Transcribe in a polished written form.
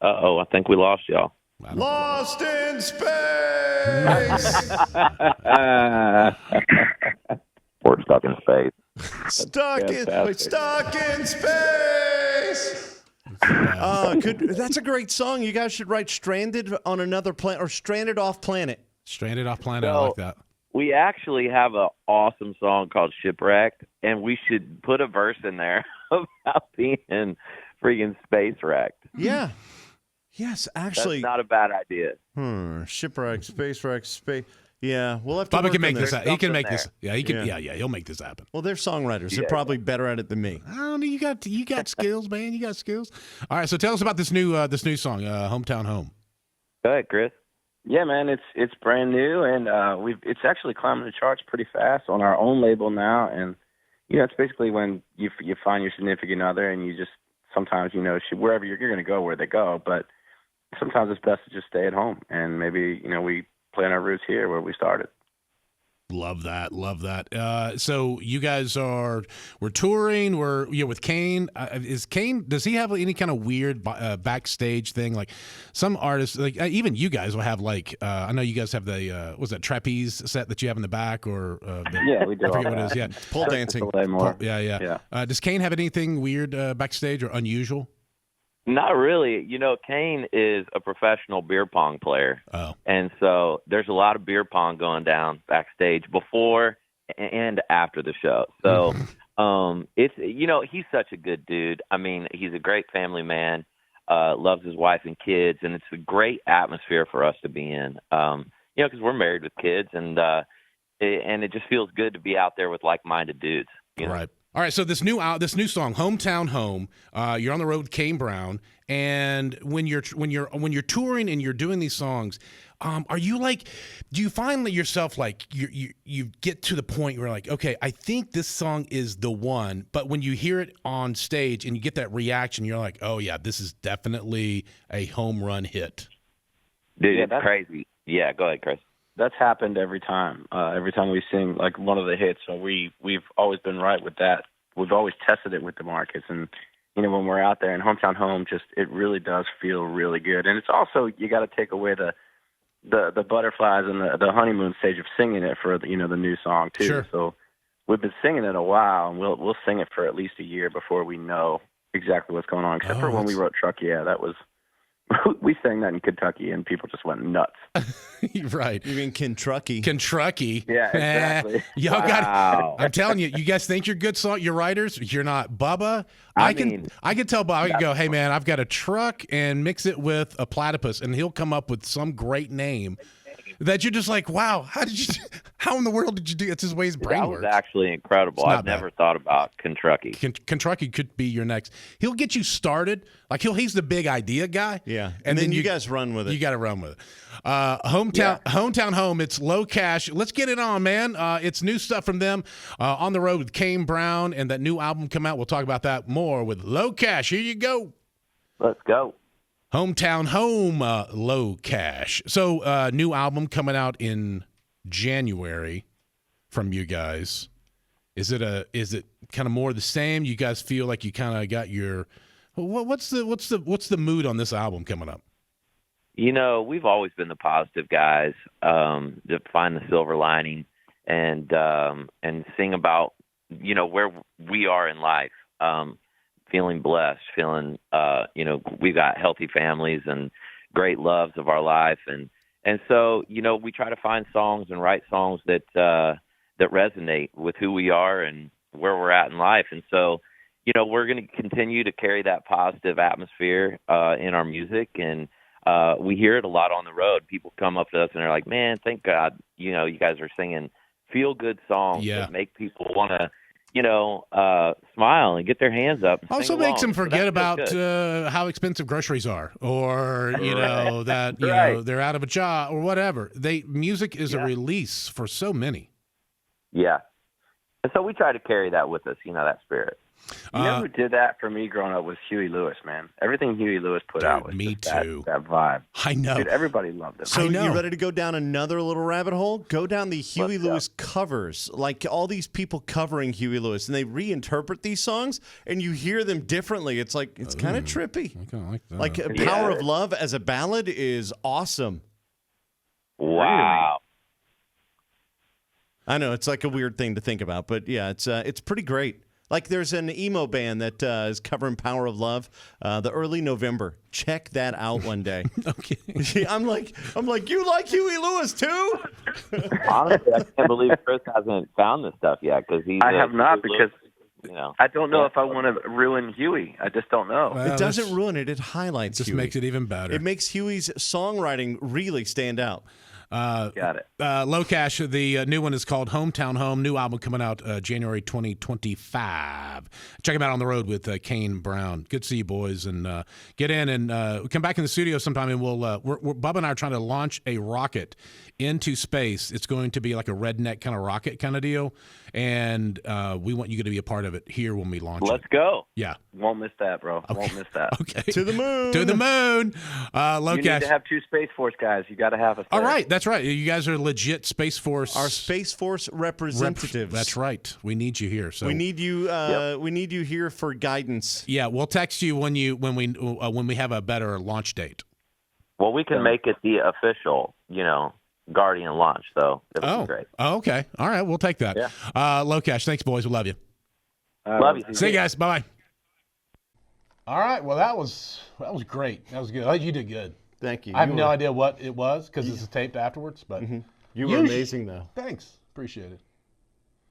Uh-oh, I think we lost y'all. Lost in space. We're stuck in space. Stuck in space. That's a great song. You guys should write "Stranded on Another Planet" or "Stranded Off Planet." Stranded Off Planet. I like that. We actually have an awesome song called "Shipwrecked," and we should put a verse in there about being freaking space wrecked. Yeah. Yes, actually. That's not a bad idea. Shipwreck, space wreck, space. Yeah, we'll have to. Bubba work can make on this. He can make there. this. Yeah, he can. Yeah, he'll make this happen. Well, they're songwriters. They're probably better at it than me. I don't know. You got skills, man. You got skills. All right, so tell us about this new song, "Hometown Home." Go ahead, Chris. Yeah, man, it's brand new, and it's actually climbing the charts pretty fast on our own label now. And it's basically when you find your significant other, and you just sometimes wherever you're going to go, where they go, but sometimes it's best to just stay at home, and maybe we plant our roots here where we started. Love that. So you guys we're touring. We're with Kane. Is Kane? Does he have any kind of weird backstage thing? Like some artists, like even you guys will have like I know you guys have the was that trapeze set that you have in the back or yeah, we do. I forget what it is. Yeah, pole dancing. Yeah. Does Kane have anything weird backstage or unusual? Not really. Kane is a professional beer pong player. Oh. And so there's a lot of beer pong going down backstage before and after the show. So it's he's such a good dude. I mean, he's a great family man, loves his wife and kids, and it's a great atmosphere for us to be in. Because we're married with kids, and it just feels good to be out there with like-minded dudes. Right. All right, so this new song, "Hometown Home," you're on the road with Kane Brown, and when you're touring and you're doing these songs, are you like, do you find that yourself like you get to the point where like, okay, I think this song is the one, but when you hear it on stage and you get that reaction, you're like, oh yeah, this is definitely a home run hit. Dude, it's crazy. Yeah, go ahead, Chris. That's happened every time. Every time we sing like one of the hits, so we've always been right with that. We've always tested it with the markets, and when we're out there in "Hometown Home," just it really does feel really good. And it's also you got to take away the butterflies and the honeymoon stage of singing it for the new song too. Sure. So we've been singing it a while, and we'll sing it for at least a year before we know exactly what's going on. Except for when we wrote "Truck Yeah," that was. We sang that in Kentucky, and people just went nuts. Right. You mean Kentucky? Kentucky. Yeah, exactly. Y'all got. I'm telling you, you guys think you're good song, you're writers. You're not. Bubba. I can tell Bubba. I can go, hey man, I've got a truck and mix it with a platypus, and he'll come up with some great name that you're just like, wow, how in the world did you do? It's his way his brain works. That was actually incredible. I've never thought about Kentucky. Kentucky could be your next. He'll get you started. Like he's the big idea guy. Yeah. And then you guys run with it. You got to run with it. Hometown Home. It's LOCASH. Let's get it on, man. It's new stuff from them on the road with Kane Brown, and that new album come out. We'll talk about that more with LOCASH. Here you go. Let's go. Hometown Home, LOCASH. So, new album coming out in January from you guys. Is it kind of more the same? You guys feel like you kind of got your what's the mood on this album coming up? We've always been the positive guys, to find the silver lining and sing about where we are in life. Feeling blessed, feeling, we've got healthy families and great loves of our life. And so, we try to find songs and write songs that resonate with who we are and where we're at in life. And so, we're going to continue to carry that positive atmosphere in our music. And we hear it a lot on the road. People come up to us and they're like, man, thank God, you guys are singing feel good songs that make people want to, smile and get their hands up. Also makes them forget about how expensive groceries are, or that they're out of a job or whatever. Music is a release for so many. Yeah, and so we try to carry that with us, that spirit. You know who did that for me growing up was Huey Lewis, man. Everything Huey Lewis put out was me just too. That vibe. I know. Dude, everybody loved it. So you ready to go down another little rabbit hole? Go down the Huey Lewis covers. Like all these people covering Huey Lewis, and they reinterpret these songs, and you hear them differently. It's like, it's kind of trippy. I kind of like that. Like Power of Love as a ballad is awesome. Wow. I know, it's like a weird thing to think about, but yeah, it's pretty great. Like there's an emo band that is covering Power of Love, the early November. Check that out one day. Okay. I'm like, you like Huey Lewis too? Honestly, I can't believe Chris hasn't found this stuff yet because I have not because I don't know Yeah. if I want to ruin Huey. I just don't know. Well, It doesn't ruin it. It highlights just Huey. makes it even better. It makes Huey's songwriting really stand out. Got it. LOCASH, the new one is called Hometown Home. New album coming out January 2025. Check him out on the road with Kane Brown. Good to see you, boys. And get in and come back in the studio sometime, and Bubba and I are trying to launch a rocket into space. It's going to be like a redneck kind of rocket kind of deal, and we want you to be a part of it here when we launch it. Let's go. Yeah. Won't miss that, bro. Okay. Won't miss that. Okay. To the moon. To the moon. You need LOCASH. to have 2 Space Force guys. You got to have us there. All right. That's right. You guys are legit Space Force. Our Space Force representatives. That's right. We need you here. So We need you. We need you here for guidance. yeah, we'll text you when we have a better launch date. Well, we can make it the official, Guardian launch, though. That would be great. Oh, okay. All right. We'll take that. Yeah. LOCASH, thanks, boys. We love you. Love you. See you guys. Bye. All right. Well, that was great. That was good. You did good. Thank you. I have no idea what it was because this is taped afterwards, but You were amazing, though. Thanks. Appreciate it.